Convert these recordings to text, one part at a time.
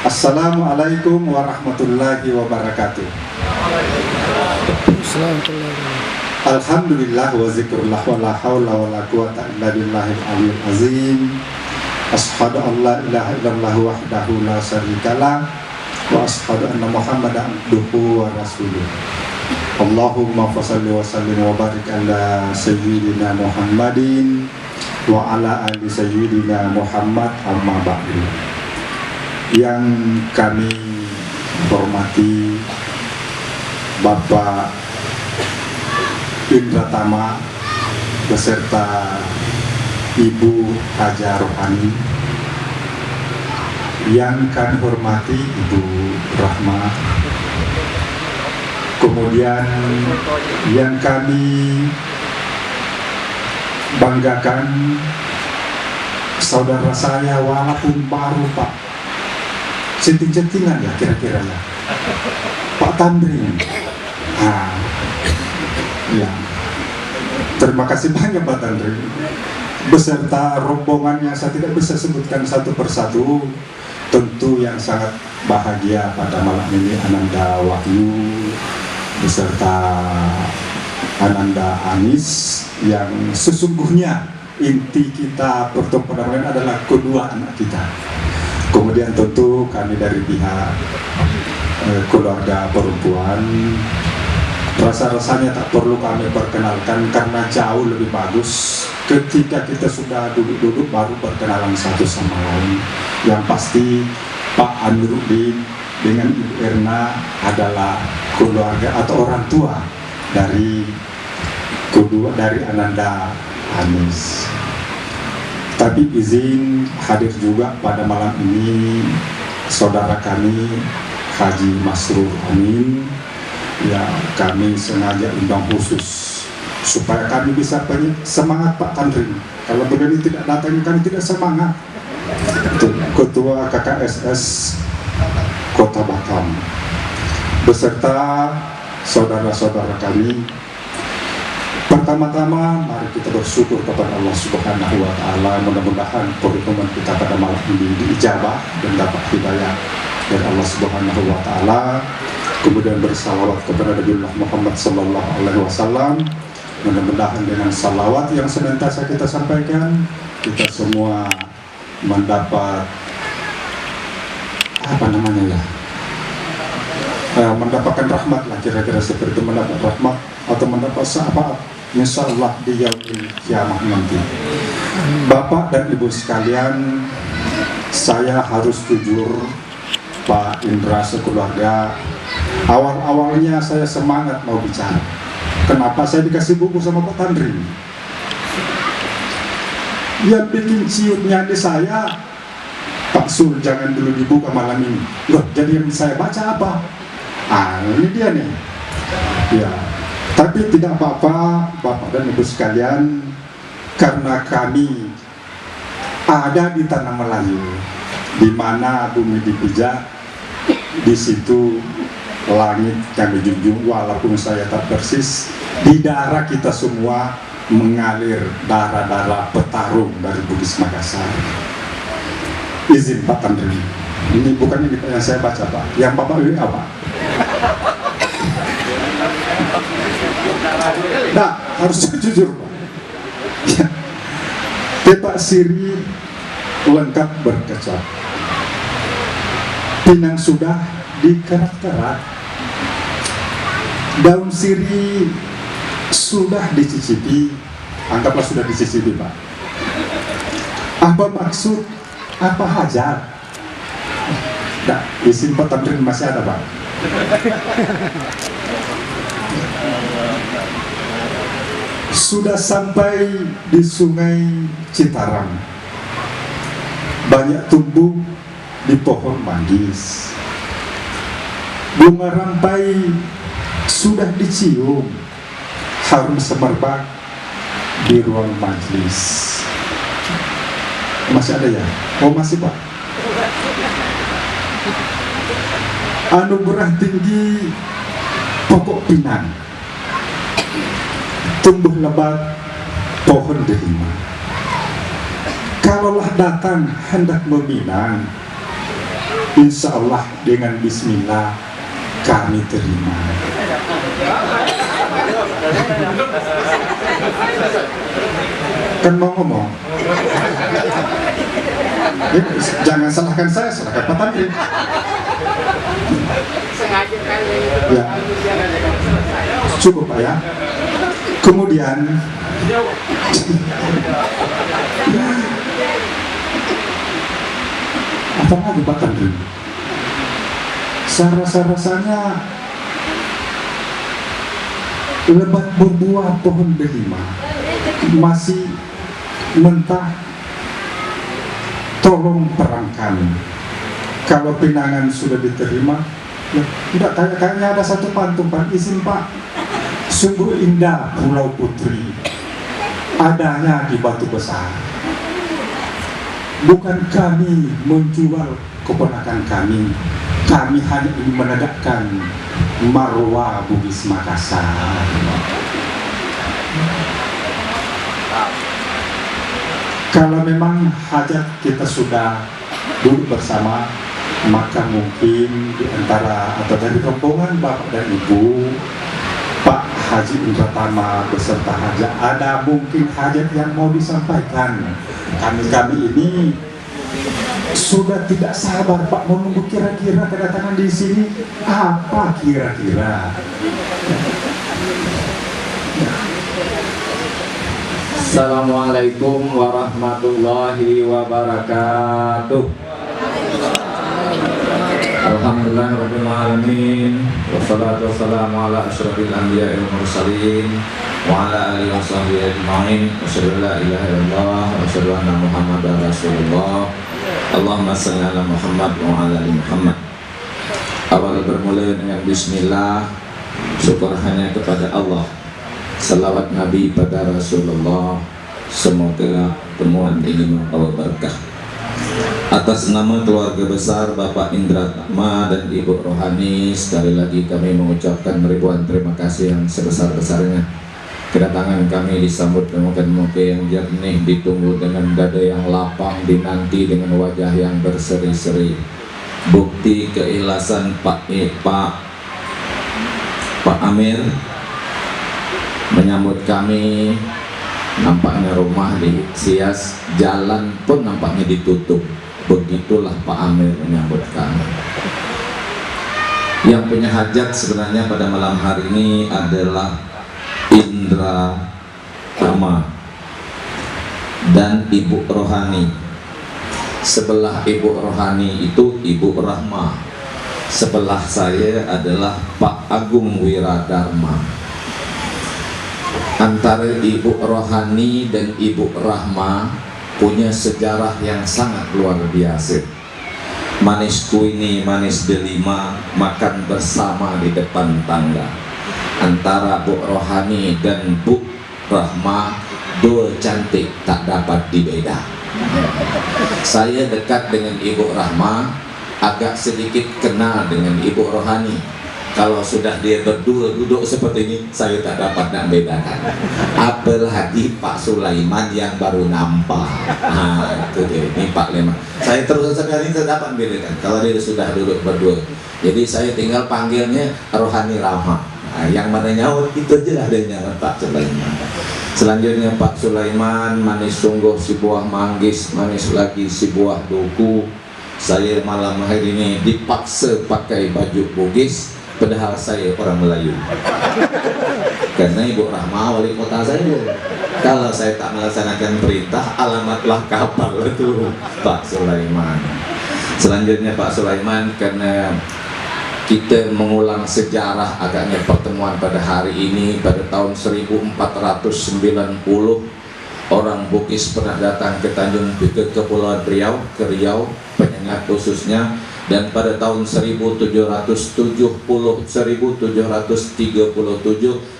Assalamualaikum warahmatullahi wabarakatuh. Alhamdulillah wa zikrullah wa la hawla wa la quwata illa billahil aliyyil azim. Ashhadu an la ilaha illallah wahdahu la syarikalah wa ashhadu anna Muhammadan abduhu wa rasuluh. Allahumma fashalli wa sallim wa barik ala sayyidina Muhammadin wa ala ali sayyidina Muhammad, amma ba'du. Yang kami hormati Bapak Indra Tama beserta Ibu Haja Rohani, yang kami hormati Ibu Rahma, kemudian yang kami banggakan saudara saya walaupun baru Pak, setting-settingan ya kira-kira ya, Pak Tandring. Ya, terima kasih banyak Pak Tandring beserta rombongan yang saya tidak bisa sebutkan satu persatu. Tentu yang sangat bahagia pada malam ini Ananda Wahyu beserta Ananda Anis, yang sesungguhnya inti kita pertemuan adalah kedua anak kita. Kemudian tentu kami dari pihak keluarga perempuan, rasa-rasanya tak perlu kami perkenalkan karena jauh lebih bagus ketika kita sudah duduk-duduk baru perkenalan satu sama lain. Yang pasti Pak Amiruddin dengan Ibu Erna adalah keluarga atau orang tua dari kedua dari Ananda Anis. Tapi izin hadir juga pada malam ini saudara kami Haji Masrur Amin. Ya, kami sengaja undang khusus supaya kami bisa semangat Pak Tandring. Kalau begini tidak datang kami tidak semangat. Ketua KKSS Kota Batam beserta saudara-saudara kami. Pertama-tama mari kita bersyukur kepada Allah Subhanahu wa taala, mudah-mudahan pertemuan kita pada malam ini diijabah dan dapat hidayah dari Allah Subhanahu wa taala. Kemudian bersalawat kepada Nabi Muhammad sallallahu alaihi wasallam. Mudah-mudahan dengan salawat yang senantiasa kita sampaikan, kita semua mendapat mendapatkan rahmat lah, kira-kira seperti itu, mendapat rahmat atau mendapat syafaat insyaallah di yaumil kiamah nanti. Bapak dan Ibu sekalian, saya harus jujur Pak Indra sekeluarga, awal-awalnya saya semangat mau bicara. Kenapa saya dikasih buku sama Pak Tandring? Yang bikin ciutnya di saya, Pak Sul jangan dulu dibuka malam ini. Loh, jadi yang saya baca apa? Ini dia nih. Ya, tapi tidak apa-apa Bapak dan Ibu sekalian, karena kami ada di tanah Melayu, di mana bumi dipijak, di situ langit kami junjung. Walaupun saya tak persis, di darah kita semua mengalir darah-darah petarung dari Bugis Makassar. Izin Pak Tandring, ini bukan yang saya baca Pak, yang Bapak ini apa? Nah, harus jujur Pak. Ya. Tepak siri lengkap berkecap, pinang sudah dikerak-kerak, daun siri sudah dicicipi, anggaplah sudah dicicipi Pak. Apa maksud, apa hajar? Nah, izin Pak Tandring masih ada Pak. Sudah sampai di Sungai Citaram, banyak tumbuh di pohon manggis, bunga rampai sudah dicium, harum semerbak di ruang majelis. Masih ada ya? Oh masih Pak. Anugerah tinggi pokok pinang, tumbuh lebat pohon delima. Kalaulah datang hendak meminang, Insya Allah dengan bismillah kami terima. Kan mau ngomong, jangan salahkan saya, salahkan Pak Tantri. Ya. Cukup Pak ya. Kemudian apa lagi Pak Tantri? Rasanya lebat berbuah pohon delima, masih mentah, tolong terangkan. Kalau pinangan sudah diterima, tidak, kayaknya ada satu pantun Pak, izin Pak. Sungguh indah Pulau Putri, adanya di Batu Besar. Bukan kami menjual keponakan kami hanya ingin menegakkan marwah Bugis Makassar. Kalau memang hajat kita sudah duduk bersama, maka mungkin di antara atau dari rombongan Bapak dan Ibu, Pak Haji Indratama beserta hajat, ada mungkin hajat yang mau disampaikan. Kami ini sudah tidak sabar Pak, menunggu kira-kira kedatangan di sini apa kira-kira. Assalamualaikum warahmatullahi wabarakatuh. Alhamdulillahirabbil alamin, wassalatu wassalamu ala asyrofil anbiya'i wal mursalin wa ala alihi washabbihi ajmain. Asyhadu an la ilaha illallah wa asyhadu anna Muhammadar Rasulullah. Allahumma shalli ala Muhammad wa ala ali Muhammad. Awal bermula dengan bismillah, syukur hanya kepada Allah. Salawat Nabi pada Rasulullah, semoga temuan ini membawa berkah. Atas nama keluarga besar Bapak Indratama dan Ibu Rohani, sekali lagi kami mengucapkan ribuan terima kasih yang sebesar-besarnya. Kedatangan kami disambut dengan muka yang jernih, ditunggu dengan dada yang lapang, dinanti dengan wajah yang berseri-seri. Bukti keikhlasan Pak Amir menyambut kami. Nampaknya rumah disias, jalan pun nampaknya ditutup. Begitulah Pak Amir menyambut kami. Yang punya hajat sebenarnya pada malam hari ini adalah Indra Rama dan Ibu Rohani. Sebelah Ibu Rohani itu Ibu Rahma, sebelah saya adalah Pak Agung Wiradharma. Antara Ibu Rohani dan Ibu Rahma punya sejarah yang sangat luar biasa. Manis kuini, manis delima, makan bersama di depan tangga. Antara Bu Rohani dan Bu Rahma, dua cantik tak dapat dibeda. Saya dekat dengan Ibu Rahma, agak sedikit kenal dengan Ibu Rohani. Kalau sudah dia berdua duduk seperti ini, saya tak dapat nak bedakan. Apalagi Pak Sulaiman yang baru nampak. Nah, itu dia, ini Pak Lema. Saya terus sekali tidak dapat bedakan kalau dia sudah duduk berdua. Jadi saya tinggal panggilnya Rohani Rama. Nah, yang mana nyaut itu aja lah dia nyaut Pak Sulaiman. Selanjutnya Pak Sulaiman, manis sungguh si buah manggis, manis lagi si buah duku. Saya malam hari ini dipaksa pakai baju Bugis, padahal saya orang Melayu. Karena Ibu Rahma wali kota saya. Kalau saya tak melaksanakan perintah, alamatlah kapal itu Pak Sulaiman. Selanjutnya Pak Sulaiman, karena kita mengulang sejarah agaknya pertemuan pada hari ini, pada tahun 1490 orang Bugis pernah datang ke Tanjung ke Kepulauan Riau, ke Riau Penyengat khususnya. Dan pada tahun 1737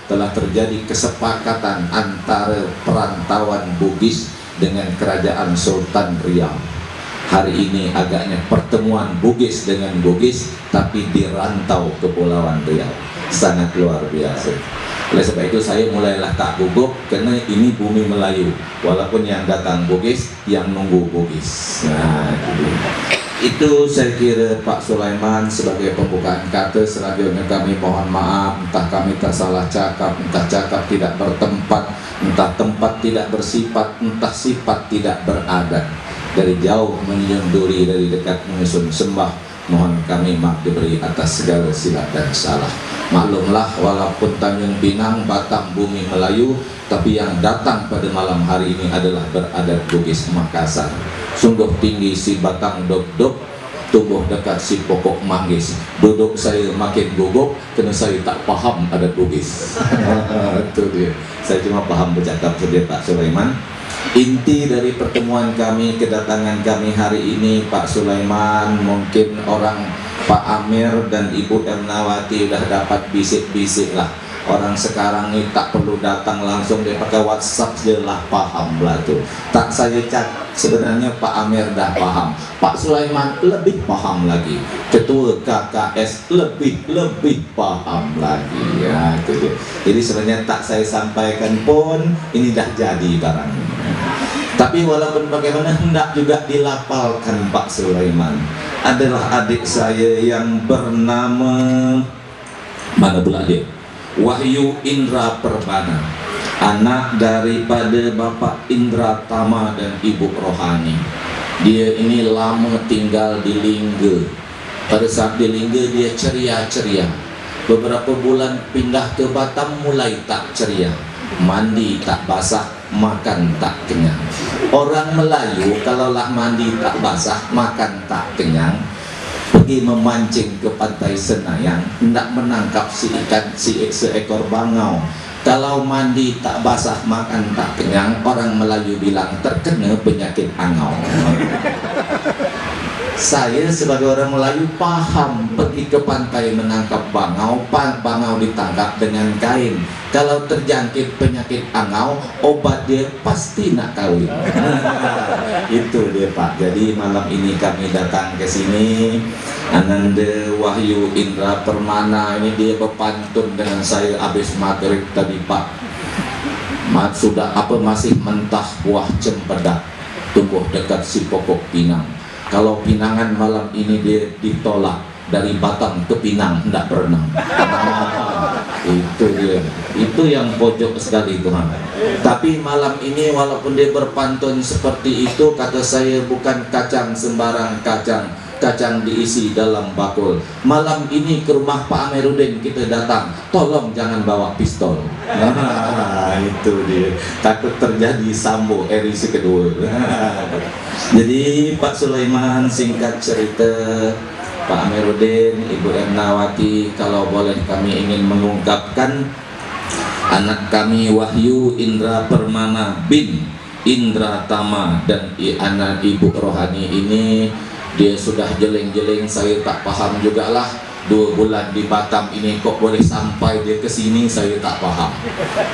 telah terjadi kesepakatan antara perantauan Bugis dengan kerajaan Sultan Riau. Hari ini agaknya pertemuan Bugis dengan Bugis, tapi di rantau Kepulauan Riau. Sangat luar biasa. Oleh sebab itu saya mulailah tak gugup, karena ini bumi Melayu. Walaupun yang datang Bugis, yang nunggu Bugis. Nah, gitu. Itu saya kira Pak Sulaiman sebagai pembukaan kata. Selanjutnya kami mohon maaf, entah kami tak salah cakap, entah cakap tidak bertempat, entah tempat tidak bersifat, entah sifat tidak beradat. Dari jauh menyun duri, dari dekat menyusun sembah. Mohon kami maaf diberi atas segala silap dan salah. Maklumlah, walaupun Tanjung Pinang, Batam, bumi Melayu, tapi yang datang pada malam hari ini adalah beradat Bugis Makassar. Sungguh tinggi si batang dok-dok, tumbuh dekat si pokok manggis. Duduk saya makin gugup kerana saya tak faham adat Bugis. Itu dia. Saya cuma faham bercakap saja Pak Sulaiman. Inti dari pertemuan kami, kedatangan kami hari ini Pak Sulaiman, mungkin orang Pak Amir dan Ibu Ernawati sudah dapat bisik-bisik lah. Orang sekarang ini tak perlu datang langsung, dia pakai WhatsApp je lah, paham lah tu. Tak saya cak, sebenarnya Pak Amir dah paham, Pak Sulaiman lebih paham lagi, Ketua KKS lebih paham lagi ya, itu dia. Jadi sebenarnya tak saya sampaikan pun ini dah jadi barang. Tapi walaupun bagaimana hendak juga dilapalkan Pak Sulaiman. Adalah adik saya yang bernama, mana pula dia? Wahyu Indra Perbana, anak daripada Bapak Indra Tama dan Ibu Rohani. Dia ini lama tinggal di Lingga. Pada saat di Lingga dia ceria-ceria. Beberapa bulan pindah ke Batam mulai tak ceria. Mandi tak basah, makan tak kenyang. Orang Melayu kalaulah mandi tak basah, makan tak kenyang, pergi memancing ke pantai Senayan, hendak menangkap si ikan, seekor bangau. Kalau mandi tak basah, makan tak kenyang, orang Melayu bilang terkena penyakit angau. Saya sebagai orang Melayu paham, pergi ke pantai menangkap bangau, bangau ditangkap dengan kain. Kalau terjangkit penyakit angau, obat dia pasti nak kawin. Itu dia Pak. Jadi malam ini kami datang ke sini. Ananda Wahyu Indra Permana ini dia berpantun dengan saya habis maghrib tadi Pak. Sudah apa masih mentah buah cempedak, tumbuh dekat si pokok pinang. Kalau pinangan malam ini dia ditolak, dari Batam ke Pinang hendak berenang. Itu dia. Itu yang pojok sekali Tuhan. Tapi malam ini walaupun dia berpantun seperti itu, kata saya bukan kacang sembarang kacang. Kacang diisi dalam bakul. Malam ini ke rumah Pak Amiruddin kita datang, tolong jangan bawa pistol. Itu dia. Takut terjadi Sambo edisi kedua. Jadi Pak Sulaiman, singkat cerita, Pak Amiruddin, Ibu Ernawati, kalau boleh kami ingin mengungkapkan anak kami Wahyu Indra Permana bin Indra Tama dan anak Ibu Rohani ini, dia sudah jeleng-jeleng, saya tak paham jugalah. 2 bulan di Batam ini kok boleh sampai dia ke sini, saya tak paham.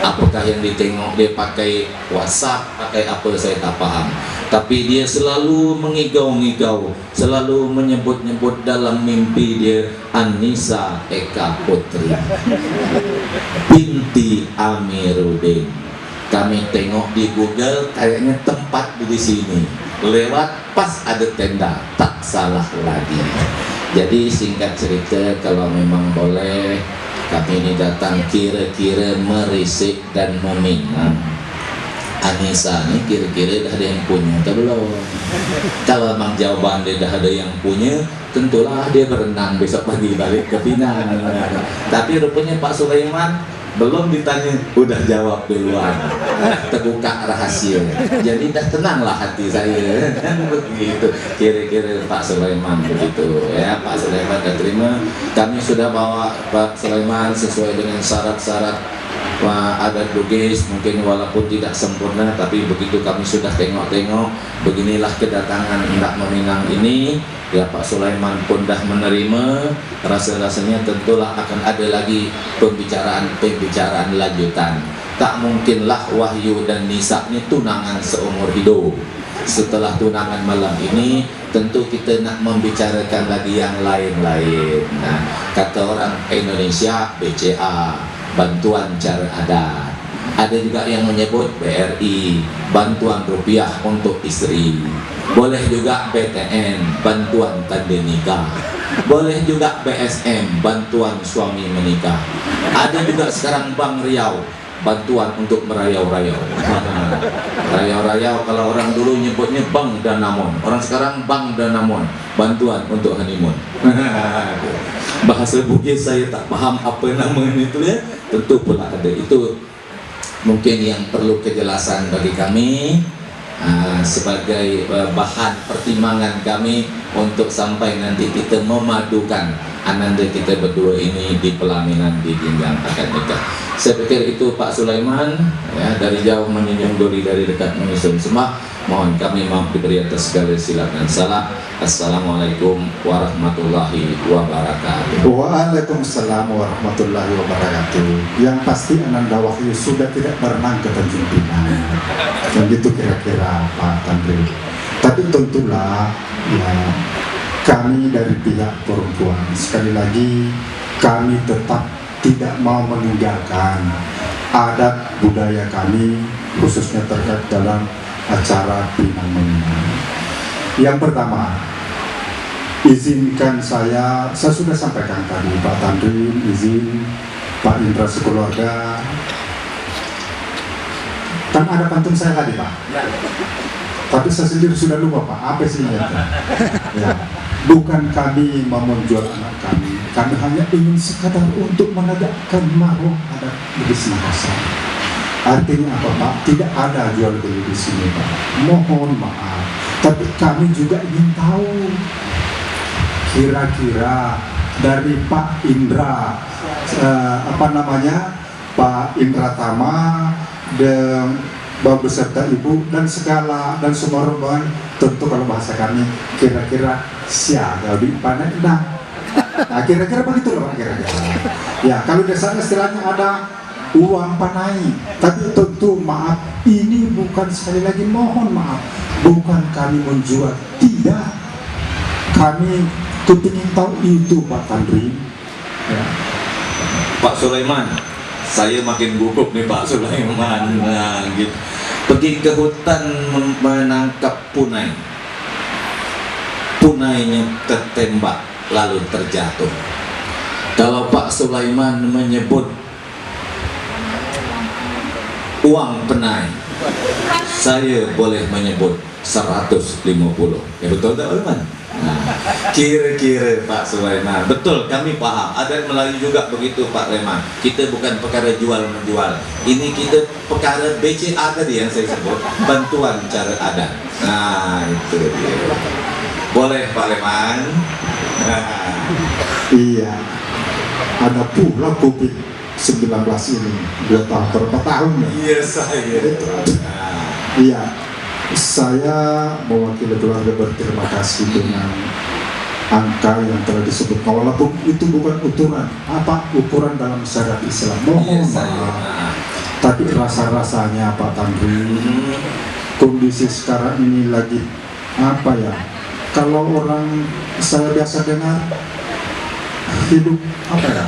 Apakah yang ditengok dia pakai WhatsApp, pakai apa, saya tak paham. Tapi dia selalu mengigau-ngigau, selalu menyebut-nyebut dalam mimpi dia Anissa Eka Putri binti Amiruddin. Kami tengok di Google, kayaknya tempat di sini. Lewat pas ada tenda, tak salah lagi. Jadi singkat cerita, kalau memang boleh kami ini datang kira-kira merisik dan meminang. Anissa ini kira-kira dah ada yang punya atau belum? Kalau memang jawaban dia dah ada yang punya, tentulah dia berenang besok pagi balik ke Pinang. Tapi rupanya Pak Sulaiman belum ditanya, udah jawab duluan. Terbuka rahasia. Jadi dah tenanglah hati saya. Kan begitu. Kira-kira Pak Sulaiman begitu. Ya, Pak Sulaiman dah terima. Kami sudah bawa Pak Sulaiman sesuai dengan syarat-syarat adat Bugis, mungkin walaupun tidak sempurna, tapi begitu kami sudah tengok-tengok, beginilah kedatangan hendak meminang ini. Ya, Pak Sulaiman pun dah menerima. Rasa-rasanya tentulah akan ada lagi pembicaraan lanjutan. Tak mungkinlah Wahyu dan Nisa ini tunangan seumur hidup. Setelah tunangan malam ini, tentu kita nak membicarakan lagi yang lain-lain. Nah, kata orang Indonesia BCA, bantuan cara adat. Ada juga yang menyebut BRI, bantuan rupiah untuk istri. Boleh juga BTN, bantuan tanda nikah. Boleh juga BSM, bantuan suami menikah. Ada juga sekarang Bank Riau, bantuan untuk merayau-rayau. Rayau-rayau kalau orang dulu nyebutnya Bank Danamon, orang sekarang Bank Danamon, bantuan untuk honeymoon. Bahasa Bugis saya tak paham apa namanya itu ya. Tentu pula ada itu, mungkin yang perlu kejelasan bagi kami sebagai bahan pertimbangan kami untuk sampai nanti kita memadukan ananda kita berdua ini di pelaminan di jenjang akad nikah. Saya pikir itu Pak Sulaiman ya, dari jauh menyinjung duri, dari dekat menyusun semak. Mohon kami maaf diberi atas segala silap dan salah. Assalamualaikum warahmatullahi wabarakatuh. Waalaikumsalam warahmatullahi wabarakatuh. Yang pasti Ananda Wahyu sudah tidak berenang ke Tanjung Pinang. Dan itu kira-kira Pak Tandri. Tapi tentulah ya, kami dari pihak perempuan sekali lagi kami tetap tidak mau meninggalkan adat budaya kami, khususnya terkait dalam acara pinang meminang. Yang pertama, izinkan saya sudah sampaikan tadi Pak Tandri, izin Pak Indra sekeluarga. Kan ada pantun saya tadi Pak. Tapi saya sendiri sudah lupa Pak, apa sih ya. Bukan kami mau menjual anak kami hanya ingin sekadar untuk menegakkan marwah adat Bugis Makassar. Artinya apa Pak? Tidak ada jual beli di sini Pak. Mohon maaf. Tapi kami juga ingin tahu kira-kira dari Pak Indra Pak Indra Tama dan Bapak beserta Ibu dan segala dan semua rombongan, tentu kalau bahasa kami kira-kira siaga di panen. Nah kira-kira begitu loh kira-kira. Ya kalau desanya istilahnya ada uang panai, tapi tentu maaf, ini bukan, sekali lagi mohon maaf, bukan kami menjual, tidak, kami kepingin tahu itu Pak Tandri ya. Pak Sulaiman, saya makin gugup nih Pak Sulaiman. Nah, gitu. Pergi ke hutan menangkap punai, punainya tertembak lalu terjatuh. Kalau Pak Sulaiman menyebut uang penai, saya boleh menyebut 150. Ya betul tak Sulaiman? Nah, kira-kira Pak Sulaiman, betul, kami paham. Adat Melayu juga begitu Pak Sulaiman. Kita bukan perkara jual menjual. Ini kita perkara BCA tadi yang saya sebut, bantuan cara adat. Nah itu dia. Boleh Pak Sulaiman. Nah. Iya. Ada pula COVID-19 ini 2 tahun berapa tahun ya? Iya saya. Iya. Saya mewakili keluarga berterima kasih dengan angka yang telah disebut. Walaupun itu bukan ukuran dalam syariat Islam. Mohon maaf. Tapi rasa-rasanya Pak Tandri, kondisi sekarang ini lagi apa ya? Kalau orang saya biasa dengar hidup apa ya?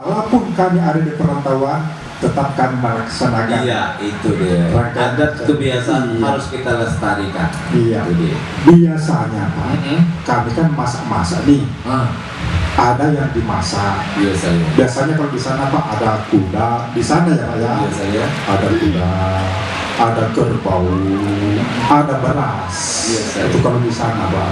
Walaupun kami ada di perantauan, tetap kami melaksanakan. Iya, itu dia. Adat kebiasaan harus kita lestarikan. Iya. Biasanya Pak, kami kan masak-masak nih. Ada yang dimasak. Biasanya kalau di sana Pak ada kuda. Di sana ya Pak ya. Biasanya ada kuda, ada kerbau, ada beras. Itu kalau di sana Pak.